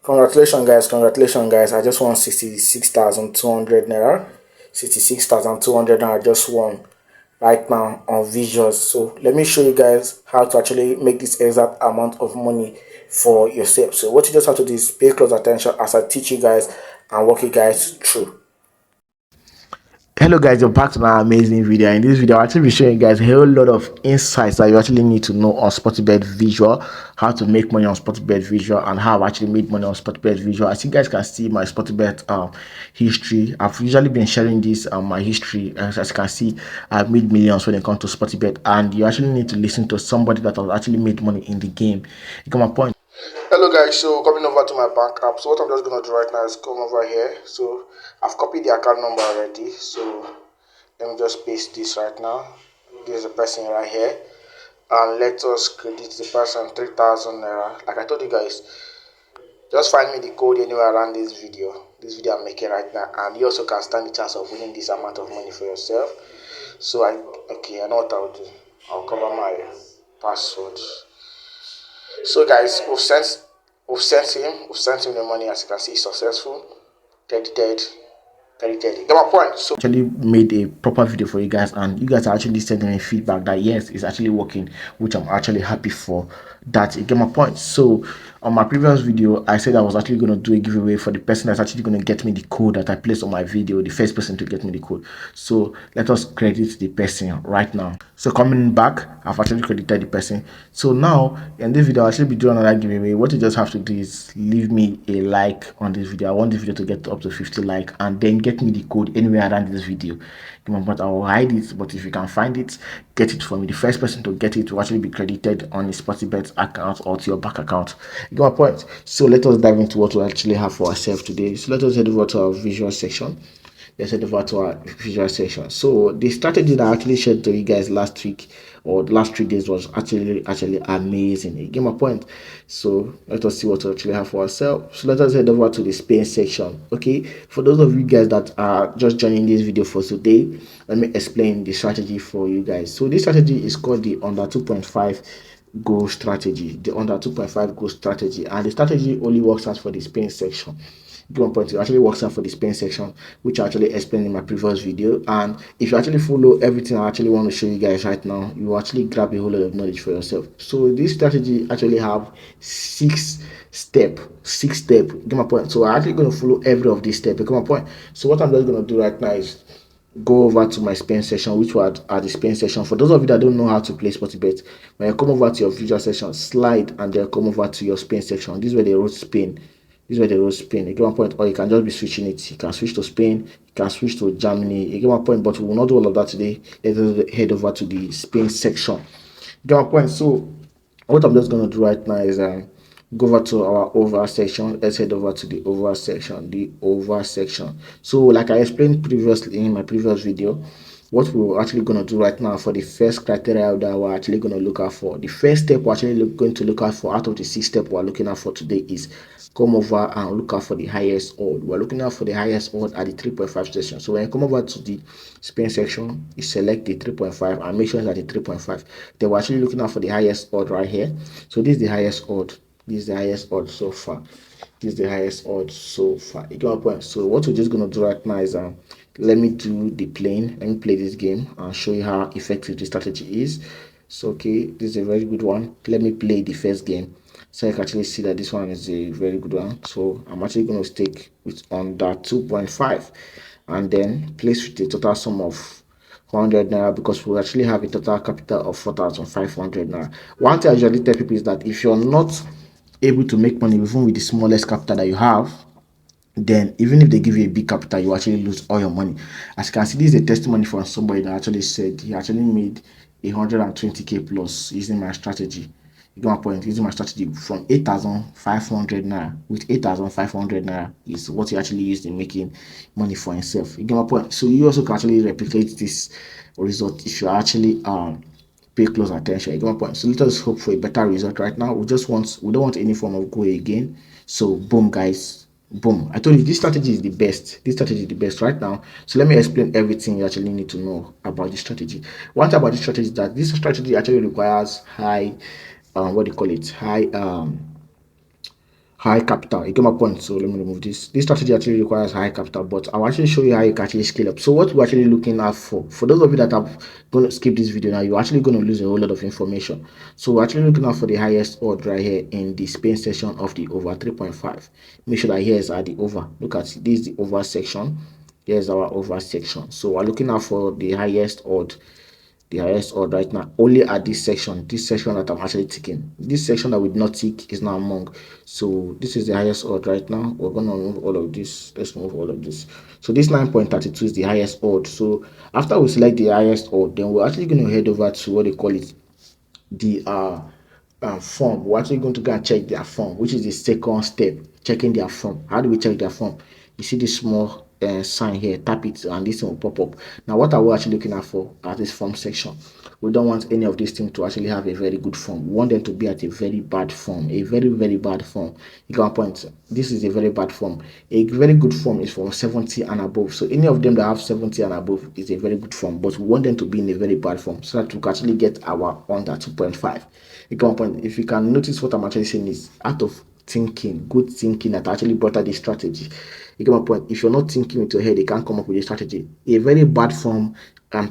Congratulations guys, I just won 66,200 naira. 66,200 naira I just won right now on visuals. So let me show you guys how to actually make this exact amount of money for yourself. So what you just have to do is pay close attention as I teach you guys and walk you guys through. Hello guys, you're back to my amazing video. In this video I'll actually be showing you guys a whole lot of insights that you actually need to know on Sportybet visual, how to make money on Sportybet visual, and how I've actually made money on Sportybet visual. As you guys can see my Sportybet history, I've usually been sharing this my history. As you can see, I've made millions when it comes to Sportybet, and you actually need to listen to somebody that has actually made money in the game. You get my point? Hello guys, so coming over to my bank app. So what I'm just gonna do right now is come over here. So I've copied the account number already, so let me just paste this right now. There's a person right here, and let us credit the person 3,000 naira. Like I told you guys, just find me the code anywhere around this video I'm making right now, and you also can stand the chance of winning this amount of money for yourself. So I know what I'll do. I'll cover my password. So guys, we've sent him the money. As you can see, successful, credited. Get my point. So actually made a proper video for you guys, and you guys are actually sending me feedback that yes, it's actually working, which I'm actually happy for that. You get my point. So on my previous video I said I was actually going to do a giveaway for the person that's actually going to get me the code that I placed on my video, the first person to get me the code. So let us credit the person right now. So coming back, I've actually credited the person. So now in this video I'll actually be doing another giveaway. What you just have to do is leave me a like on this video. I want this video to get up to 50 likes, and then get me the code anywhere around this video. But I'll hide it, but if you can find it, get it for me. The first person to get it will actually be credited on his Sportybet account or to your bank account. You get my point? So let us dive into what we actually have for ourselves today. So let us head over to our visual section. Let's head over to our visual section. So the strategy that I actually shared to you guys last week or the last 3 days was actually amazing. You get my point? So let us see what we actually have for ourselves. So let us head over to the Spain section. Okay, for those of you guys that are just joining this video for today, let me explain the strategy for you guys. So this strategy is called the under 2.5 goal strategy, the under 2.5 goal strategy, and the strategy only works out for the Spain section. One point, it actually works out for the Spain section, which I actually explained in my previous video. And if you actually follow everything I actually want to show you guys right now, you will actually grab a whole lot of knowledge for yourself. So this strategy actually have six step. Get my point? So I'm actually going to follow every of these steps. Get my point? So what I'm just going to do right now is go over to my Spain session, which were at the Spain session. For those of you that don't know how to play Sportybet, when you come over to your visual session, slide and then come over to your Spain section. This is where they wrote Spain. This is where they wrote Spain. You get my point? Or you can just be switching it. You can switch to Spain, you can switch to Germany. You get my point? But we will not do all of that today. Let us head over to the Spain section. You get my point? So what I'm just going to do right now is go over to our overall section. Let's head over to the overall section. So like I explained previously in my previous video, what we're actually going to do right now for the first criteria that we're actually going to look out for, the first step we're actually going to look out for out of the 6 steps we're looking out for today is come over and look out for the highest odd. We're looking out for the highest odd at the 3.5 section. So when you come over to the Spain section, you select the 3.5 and make sure it's at the 3.5. Then we're actually looking out for the highest odd right here. So this is the highest odd. This is the highest odd so far. This is the highest odd so far. You get my point? So what we're just going to do right now is let me do the playing. Let me play this game and show you how effective the strategy is. So okay, this is a very good one. Let me play the first game so you can actually see that this one is a very good one. So I'm actually going to stake with under 2.5 and then place with a total sum of 100 naira, because we actually have a total capital of 4,500 naira. One thing I usually tell people is that if you're not able to make money even with the smallest capital that you have, then even if they give you a big capital, you actually lose all your money. As you can see, this is a testimony from somebody that actually said he actually made 120k plus using my strategy. You get my point? Using my strategy from 8,500 naira. With 8,500 naira is what he actually used in making money for himself. You get my point? So you also can actually replicate this result if you actually pay close attention. You get my point? So let us hope for a better result right now. We don't want any form of go again. So boom, guys. Boom. I told you this strategy is the best. This strategy is the best right now. So let me explain everything you actually need to know about this strategy. One thing about this strategy is that this strategy actually requires high high high capital. You get my point. So let me remove this. This strategy actually requires high capital, but I'll actually show you how you can actually scale up. So what we're actually looking at for those of you that are going to skip this video now, you're actually going to lose a whole lot of information. So we're actually looking out for the highest odd right here in the Spain section of the over 3.5. Make sure that here is at the over. Look at this is the over section. Here's our over section. So we're looking out for the highest odd right now only at this section that I'm actually ticking. This section that we did not tick is now among. So this is the highest odd right now. We're gonna remove all of this. Let's remove all of this. So this 9.32 is the highest odd. So after we select the highest odd, then we're actually going to head over to what they call it, the form. We're actually going to go and check their form, which is the second step, checking their form. How do we check their form? You see this small sign here, tap it and this will pop up. Now what are we actually looking at for at this form section? We don't want any of these things to actually have a very good form. We want them to be at a very bad form, a very bad form. You got my point. This is a very bad form. A very good form is from 70 and above. So any of them that have 70 and above is a very good form, but we want them to be in a very bad form so that we can actually get our under 2.5. You got my point. If you can notice, what I'm actually saying is out of thinking, good thinking that actually brought out this strategy. You get my point. If you're not thinking with your head, you can't come up with a strategy. A very bad form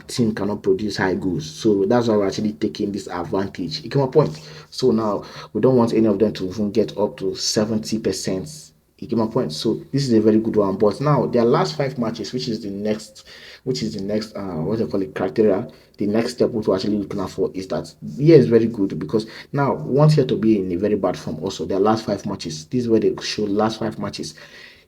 team cannot produce high goals. So that's why we're actually taking this advantage. You get my point. So now we don't want any of them to even get up to 70%. You get my point. So this is a very good one. But now their last 5 matches, which is the next what they call it, criteria. The next step which we're actually looking out for is that here is very good, because now we want here to be in a very bad form. Also their last 5 matches, this is where they show last 5 matches.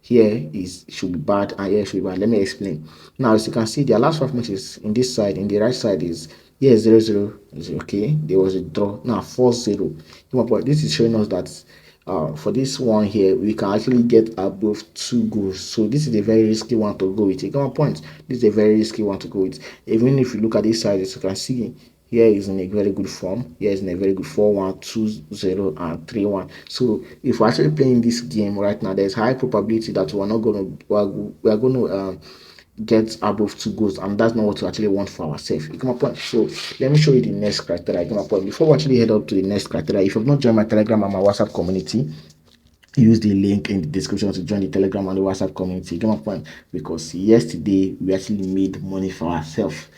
Here is should be bad and here should be bad. Let me explain. Now as you can see, their last 5 matches in this side, in the right side, is here 0-0 is okay. There was a draw. Now 4-0. This is showing us that for this one here, we can actually get above 2 goals. So this is a very risky one to go with. You got my point. This is a very risky one to go with. Even if you look at this side, as you can see, here is in a very good form. Here is in a very good 4-1, 2-0, and 3-1. So if we're actually playing this game right now, there's high probability that we're not gonna we're gonna get above 2 goals, and that's not what we actually want for ourselves. You get my point. So let me show you the next criteria. You get my point. Before we actually head up to the next criteria, if you've not joined my Telegram and my WhatsApp community, use the link in the description to join the Telegram and the WhatsApp community. You get my point? Because yesterday we actually made money for ourselves.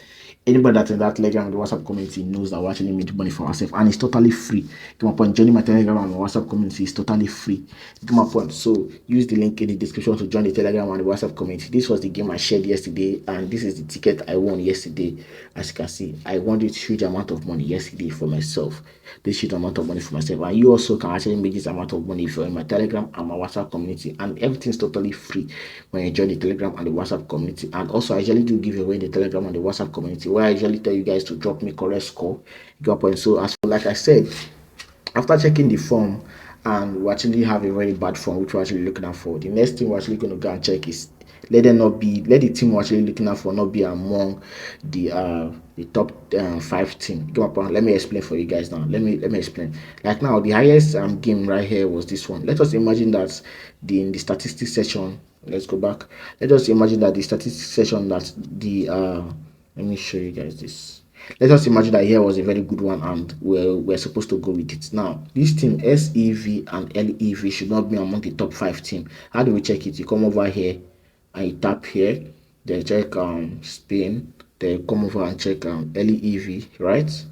Anybody that's in that Telegram and the WhatsApp community knows that we actually made money for ourselves, and it's totally free. Get my point. Joining my Telegram and my WhatsApp community is totally free. Get my point. So use the link in the description to join the Telegram and the WhatsApp community. This was the game I shared yesterday, and this is the ticket I won yesterday. As you can see, I won this huge amount of money yesterday for myself. This huge amount of money for myself, and you also can actually make this amount of money if you're in my Telegram and my WhatsApp community, and everything's totally free when you join the Telegram and the WhatsApp community. And also I usually do give away in the Telegram and the WhatsApp community, where I usually tell you guys to drop me correct score. You got point. So as for, like I said, after checking the form, and we actually have a very bad form which we're actually looking out for, the next thing we're actually going to go and check is let the team we're actually looking out for not be among the top 5 team. Let me explain for you guys now. Let me explain. Like now, the highest game right here was this one. Let us imagine that in the statistics section, let's go back. Let us imagine that the statistics section, that the let me show you guys this. Let us imagine that here was a very good one, and we're supposed to go with it. Now, this team SEV and LEV should not be among the top 5 team. How do we check it? You come over here and you tap here, then check Spain, then come over and check LEV, right?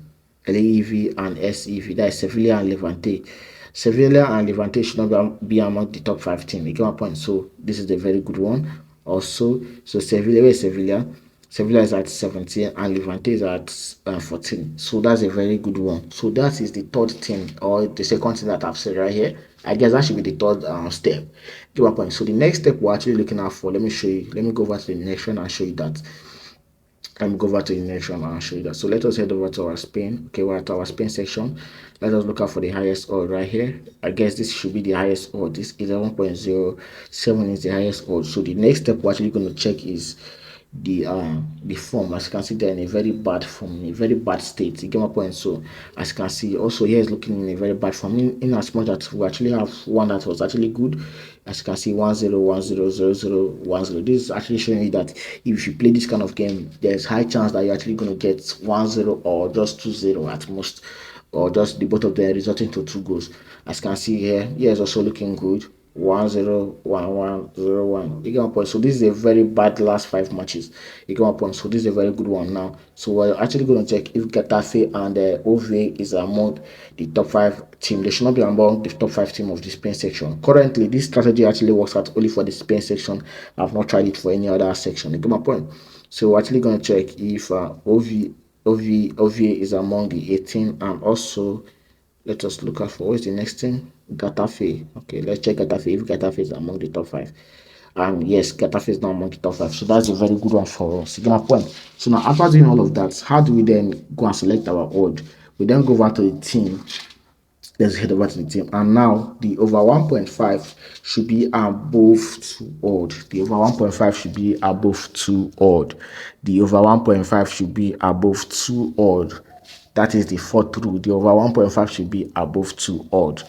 LEV and SEV, that is Sevilla and Levante. Sevilla and Levante should not be among the top 5 teams. You get my point. So this is a very good one. Also, so Sevilla, where is Sevilla? Sevilla is at 17 and Levante is at 14. So that's a very good one. So that is the third thing, or the second thing that I've said right here. I guess that should be the third step. Give a point. So the next step we're actually looking out for, let me show you. Let me go over to the next one and show you that. Let me go over to the next one and I'll show you that. So let us head over to our Spain. Okay, we're at our Spain section. Let us look out for the highest odd right here. I guess this should be the highest odd. This 11.07 is the highest odd. So the next step we're actually going to check is the form. As you can see, they're in a very bad form, in a very bad state. You get my point. So as you can see, also here is looking in a very bad form, in as much that we actually have one that was actually good. As you can see, 1-0, 1-0, 0-0, 1-0. This is actually showing you that if you play this kind of game, there's high chance that you're actually going to get 1-0 or just 2-0 at most, or just the both of them resulting to 2 goals. As you can see here is also looking good. 1-0, 1-1, 0-1. You get my point. So this is a very bad last 5 matches. You get my point. So this is a very good one now. So we're actually going to check if Getafe and OVA is among the top 5 team. They should not be among the top 5 team of the Spain section. Currently, this strategy actually works out only for the Spain section. I've not tried it for any other section. You get my point. So we're actually going to check if OVA is among the 18, and also let us look at for what is the next thing. Getafe. Okay, let's check Getafe if Getafe is among the top 5. And yes, Getafe is now among the top 5. So that's a very good one for us. You get my point. So now after doing all of that, how do we then go and select our odd? We then go over to the team. Let's head over to the team, and now the over 1.5 should be above 2 odd. The over 1.5 should be above 2 odd. The over 1.5 should be above 2 odd. That is the fourth rule. The over 1.5 should be above 2 odd.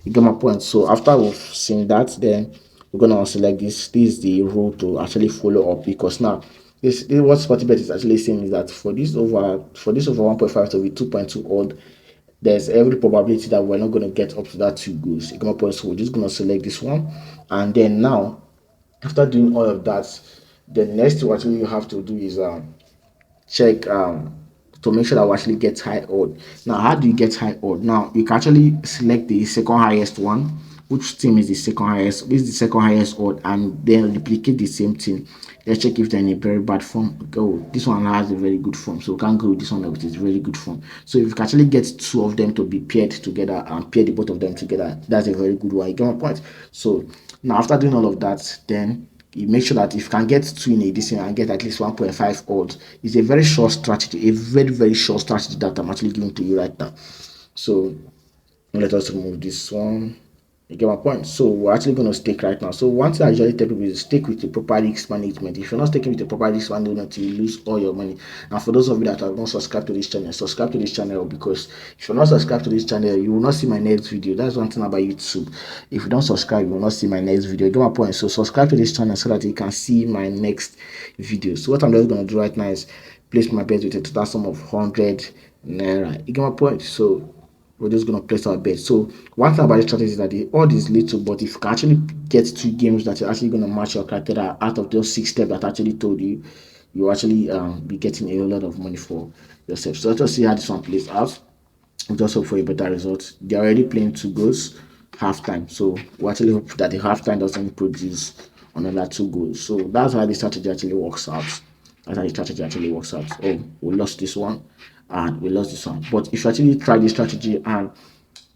You get my point. So after we've seen that, then we're gonna select this. This is the rule to actually follow up, because now this what Sportybet is actually saying is that for this over 1.5 to be 2.2 odd, there's every probability that we're not going to get up to that 2 goals. So we're just going to select this one, and then now after doing all of that, the next what you have to do is check to make sure that we actually get high odd. Now, how do you get high odd? Now, you can actually select the second highest one. Which team is the second highest? This is the second highest odd, and then replicate the same team. Let's check if they're in a very bad form. Go. This one has a very good form, so we can't go with this one which is very good form. So if you can actually get 2 of them to be paired together and pair the both of them together, that's a very good one. You get my point? So now after doing all of that, then you make sure that if you can get 2 in a decent and get at least 1.5 odds. It's a very short strategy, a very short strategy that I'm actually giving to you right now. So let us remove this one. You get my point. So we're actually going to stake right now. So one thing I usually tell people is stick with the proper risk management. If you're not sticking with the proper risk management, you lose all your money. And for those of you that have not subscribed to this channel, subscribe to this channel, because if you're not subscribed to this channel, you will not see my next video. That's one thing about YouTube. If you don't subscribe, you will not see my next video. You get my point. So subscribe to this channel so that you can see my next video. So what I'm just going to do right now is place my bet with a total sum of 100 naira. You get my point. So we're just going to place our bet. So one thing about the strategy is that the odd is little, but if you can actually get 2 games that you're actually going to match your criteria out of those 6 steps that I actually told you, you actually be getting a lot of money for yourself. So let's just see how this one plays out. We just hope for a better result. They're already playing 2 goals halftime, so we actually hope that the halftime doesn't produce another 2 goals. So that's how the strategy actually works out. That's how the strategy actually works out. Oh, we lost this one and we lost this one. But if you actually try this strategy and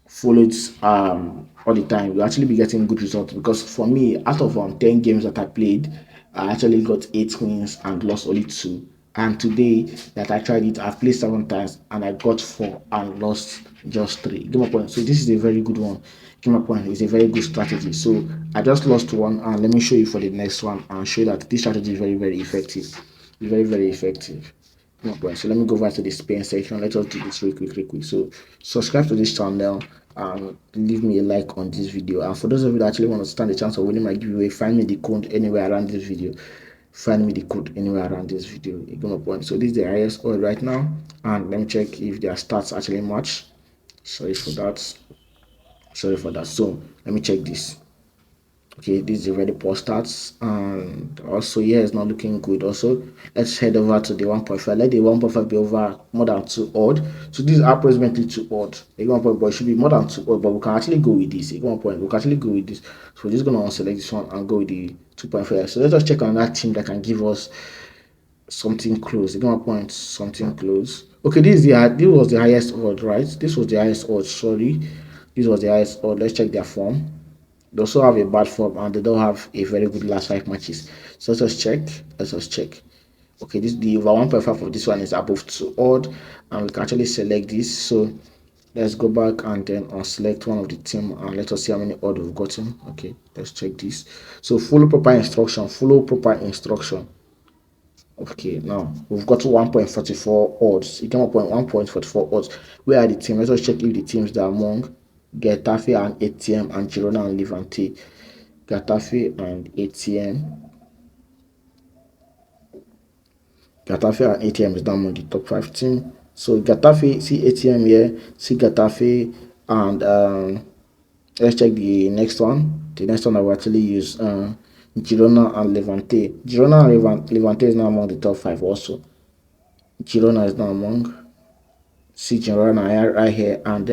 follow it all the time, you'll actually be getting good results. Because for me, out of 10 games that I played, I actually got 8 wins and lost only 2. And today that I tried it, I've played 7 times and I got 4 and lost just 3. Give my point. So this is a very good one. Give my point. It's a very good strategy. So I just lost 1, and let me show you for the next one and show you that this strategy is very effective. It's very effective. So let me go over to the Spain section. Let us do this real quick. So subscribe to this channel and leave me a like on this video. And for those of you that actually want to stand the chance of winning my giveaway, find me the code anywhere around this video. You get my point. So this is the highest oil right now, and let me check if their stats actually match. Sorry for that. So let me check this. Okay, this is a very poor stats, and also it's not looking good. Also, let's head over to the 1.5. Let the 1.5 be over more than 2 odd. So this is approximately 2 odd. A 1 point, but it should be more than 2 odd. But we can actually go with this. A 1 point, we can actually go with this. So we're just gonna select this one and go with the 2.5. So let's just check on that team that can give us something close. A 1 point, something close. Okay, this was the highest odd, right? This was the highest odd. Sorry, this was the highest odd. Let's check their form. They also have a bad form and they don't have a very good last 5 matches. So let's check. Okay, this the over 1.5 of this one is above 2 odd, and we can actually select this. So let's go back and then select one of the team and let us see how many odd we've gotten. Okay, let's check this. So follow proper instruction. Okay, now we've got 1.44 odds. You can point 1.44 odds. Where are the teams? Let us check if the teams that are among Getafe and ATM and Girona and Levante. Getafe and ATM. Getafe and ATM is down among the top 5 team. So Getafe, see ATM here, see Getafe and Let's check the next one. The next one I will actually use Girona and Levante. Girona and Levante is now among the top 5 also. Girona is now among. See Girona right here, and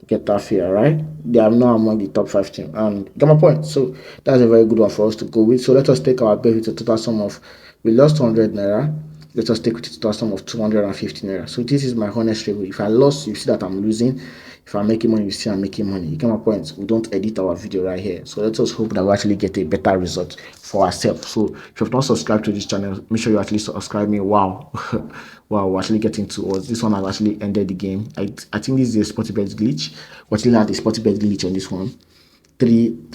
Getafe, right? They are now among the top 5 teams. And get my point. So that's a very good one for us to go with. So let us take our bet with a total sum of, we lost 100 naira. Let us take with a total sum of 250 naira. So this is my honest review. If I lost, you see that I'm losing. If I'm making money, you see I'm making money. You get my point. We don't edit our video right here. So let us hope that we actually get a better result for ourselves. So if you've not subscribed to this channel, make sure you at least subscribe me. Wow. Wow, we're actually getting towards this one. I've actually ended the game. I think this is a Sportybet glitch. We actually had a Sportybet glitch on this one.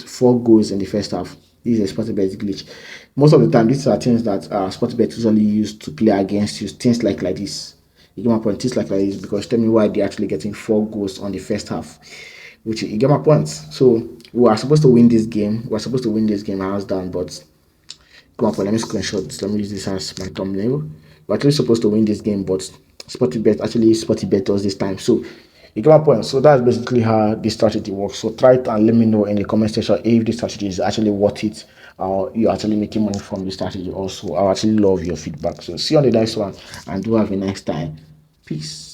4 goals in the first half. This is a Sportybet glitch. Most of the time, these are things that Sportybet usually use to play against you. Things like this. You get my point. Things like this, because tell me why they're actually getting 4 goals on the first half. Which you get my point. So we are supposed to win this game. We're supposed to win this game hands down, but come on, let me screenshot this. Let me use this as my thumbnail. We're actually supposed to win this game, but Sportybet us this time. So you get my point. So that's basically how this strategy works. So try it and let me know in the comment section if this strategy is actually worth it, or you're actually making money from this strategy. Also, I actually love your feedback. So see you on the next one, and do have a nice time. Peace.